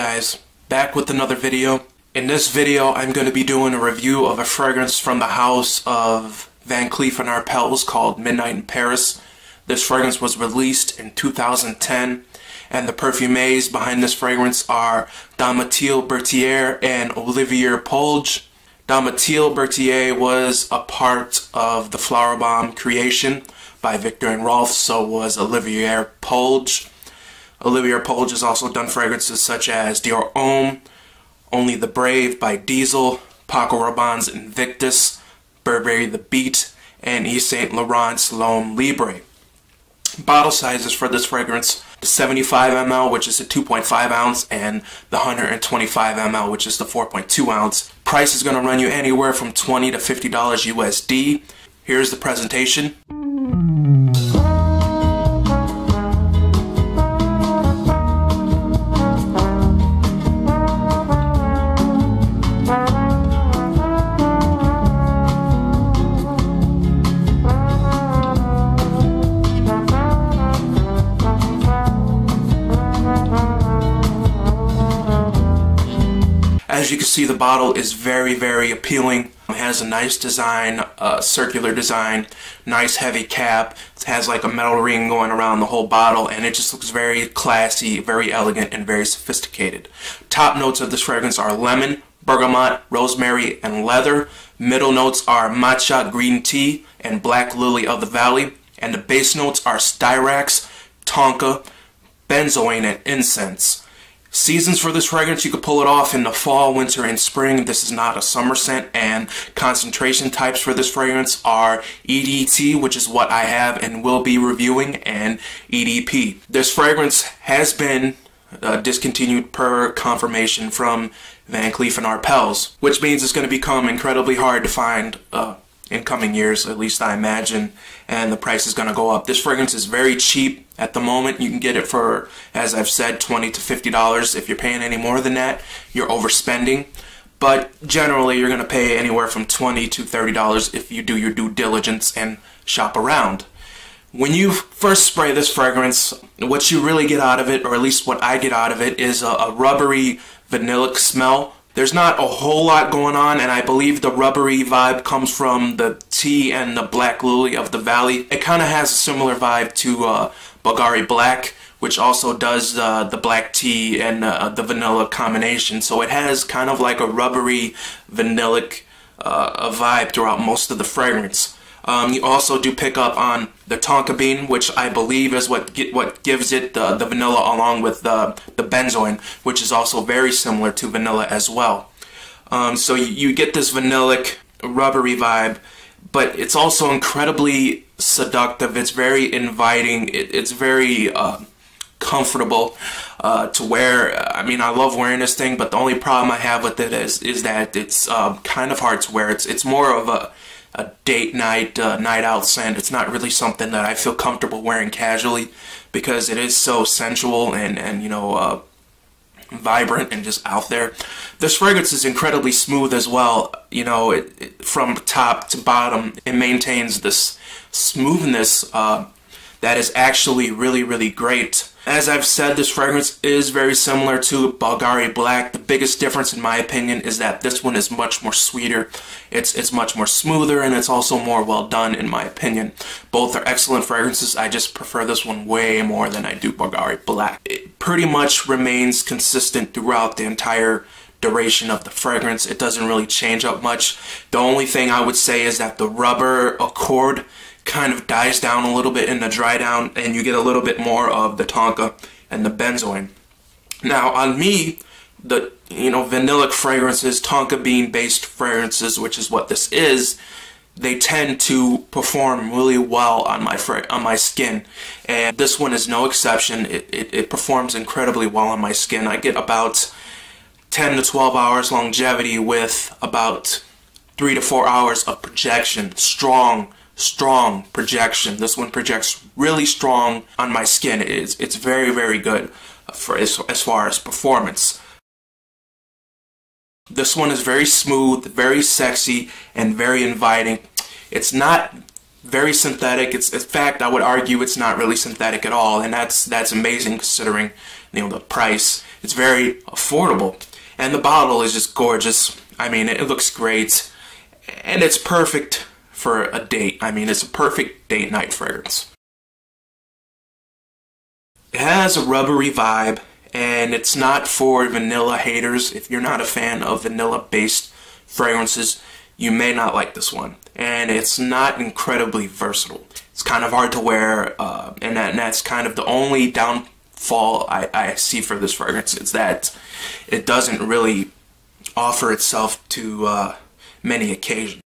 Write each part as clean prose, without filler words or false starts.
guys, back with another video. In this video I'm going to be doing a review of a fragrance from the house of Van Cleef Arpels called Midnight in Paris. This fragrance was released in 2010 and the perfumés behind this fragrance are Domitille Bertier and Olivier Polge. Domitille Bertier was a part of the Flower Bomb creation by Victor and Rolf, so was Olivier Polge. Olivier Polge has also done fragrances such as Dior Homme, Only the Brave by Diesel, Paco Rabanne's Invictus, Burberry The Beat, and Yves Saint Laurent's L'Homme Libre. Bottle sizes for this fragrance, the 75 ml, which is the 2.5 ounce, and the 125 ml, which is the 4.2 ounce. Price is going to run you anywhere from $20 to $50 USD. Here's the presentation. As you can see, the bottle is very appealing. It has a nice design, circular design, nice heavy cap. It has like a metal ring going around the whole bottle, and it just looks very classy, very elegant, and very sophisticated. Top notes of this fragrance are lemon, bergamot, rosemary, and leather. Middle notes are matcha, green tea, and black lily of the valley. And the base notes are Styrax, Tonka, benzoin, and incense. Seasons for this fragrance, you could pull it off in the fall, winter, and spring. This is not a summer scent, and concentration types for this fragrance are EDT, which is what I have and will be reviewing, and EDP. This fragrance has been discontinued per confirmation from Van Cleef Arpels, which means it's going to become incredibly hard to find in coming years, at least I imagine, and the price is going to go up. This fragrance is very cheap at the moment. You can get it for, as I've said, $20 to $50. If you're paying any more than that, you're overspending. But generally, you're going to pay anywhere from $20 to $30 if you do your due diligence and shop around. When you first spray this fragrance, what you really get out of it, or at least what I get out of it, is a rubbery, vanillic smell. There's not a whole lot going on, and I believe the rubbery vibe comes from the tea and the black lily of the valley. It kind of has a similar vibe to Bulgari Black, which also does the black tea and the vanilla combination. So it has kind of like a rubbery, vanillic vibe throughout most of the fragrance. You also do pick up on the Tonka bean, which I believe is what gives it the vanilla, along with the benzoin, which is also very similar to vanilla as well. So you get this vanillic, rubbery vibe, but it's also incredibly seductive. It's very inviting. It's very comfortable to wear. I mean, I love wearing this thing, but the only problem I have with it is that it's kind of hard to wear. It's more of a date night, night out scent. It's not really something that I feel comfortable wearing casually because it is so sensual and you know, vibrant and just out there. This fragrance is incredibly smooth as well. You know, from top to bottom, it maintains this smoothness that is actually really great. As I've said, this fragrance is very similar to Bulgari Black. The biggest difference, in my opinion, is that this one is much more sweeter. It's much more smoother, and it's also more well done, in my opinion. Both are excellent fragrances. I just prefer this one way more than I do Bulgari Black. It pretty much remains consistent throughout the entire duration of the fragrance. It doesn't really change up much. The only thing I would say is that the rubber accord kind of dies down a little bit in the dry down, and you get a little bit more of the Tonka and the benzoin. Now on me, the vanillic fragrances, Tonka bean based fragrances, which is what this is, they tend to perform really well on my skin, and this one is no exception. It performs incredibly well on my skin. I get about 10 to 12 hours longevity with about 3 to 4 hours of projection. Strong projection. This one projects really strong on my skin. It's very good for as far as performance. This one is very smooth, very sexy, and very inviting. It's not very synthetic. In fact, I would argue it's not really synthetic at all, and that's amazing considering the price It's very affordable. And the bottle is just gorgeous. I mean, it looks great. And it's perfect for a date. I mean, it's a perfect date night fragrance. It has a rubbery vibe, and it's not for vanilla haters. If you're not a fan of vanilla-based fragrances, you may not like this one. And it's not incredibly versatile. It's kind of hard to wear, and that's kind of the only downfall I see for this fragrance, is that it doesn't really offer itself to many occasions.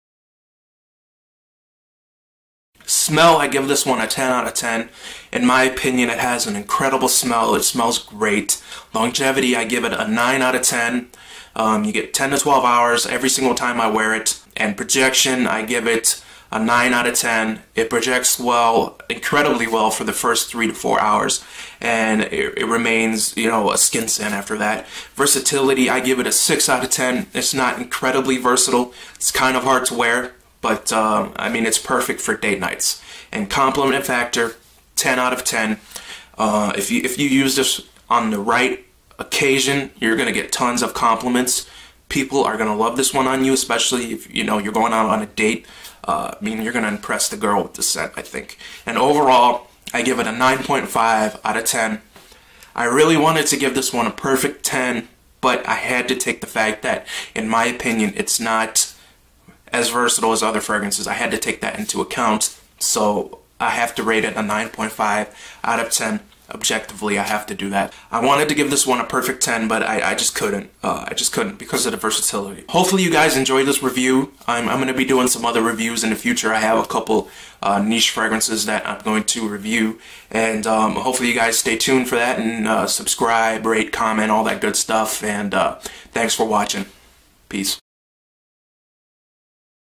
Smell, I give this one a 10 out of 10. In my opinion, it has an incredible smell. It smells great. Longevity, I give it a 9 out of 10. You get 10 to 12 hours every single time I wear it. And projection, I give it a 9 out of 10. It projects well, incredibly well for the first 3 to 4 hours. And it remains, you know, a skin scent after that. Versatility, I give it a 6 out of 10. It's not incredibly versatile. It's kind of hard to wear. But, I mean, it's perfect for date nights. And compliment factor, 10 out of 10. If you use this on the right occasion, you're going to get tons of compliments. People are going to love this one on you, especially if, you know, you're going out on a date. I mean, you're going to impress the girl with the scent, I think. And overall, I give it a 9.5 out of 10. I really wanted to give this one a perfect 10, but I had to take the fact that, in my opinion, it's not as versatile as other fragrances. I had to take that into account, so I have to rate it a 9.5 out of 10. Objectively, I have to do that. I wanted to give this one a perfect 10, but I just couldn't. I just couldn't because of the versatility. Hopefully you guys enjoyed this review. I'm going to be doing some other reviews in the future. I have a couple niche fragrances that I'm going to review, and hopefully you guys stay tuned for that, and subscribe, rate, comment, all that good stuff, and thanks for watching. Peace.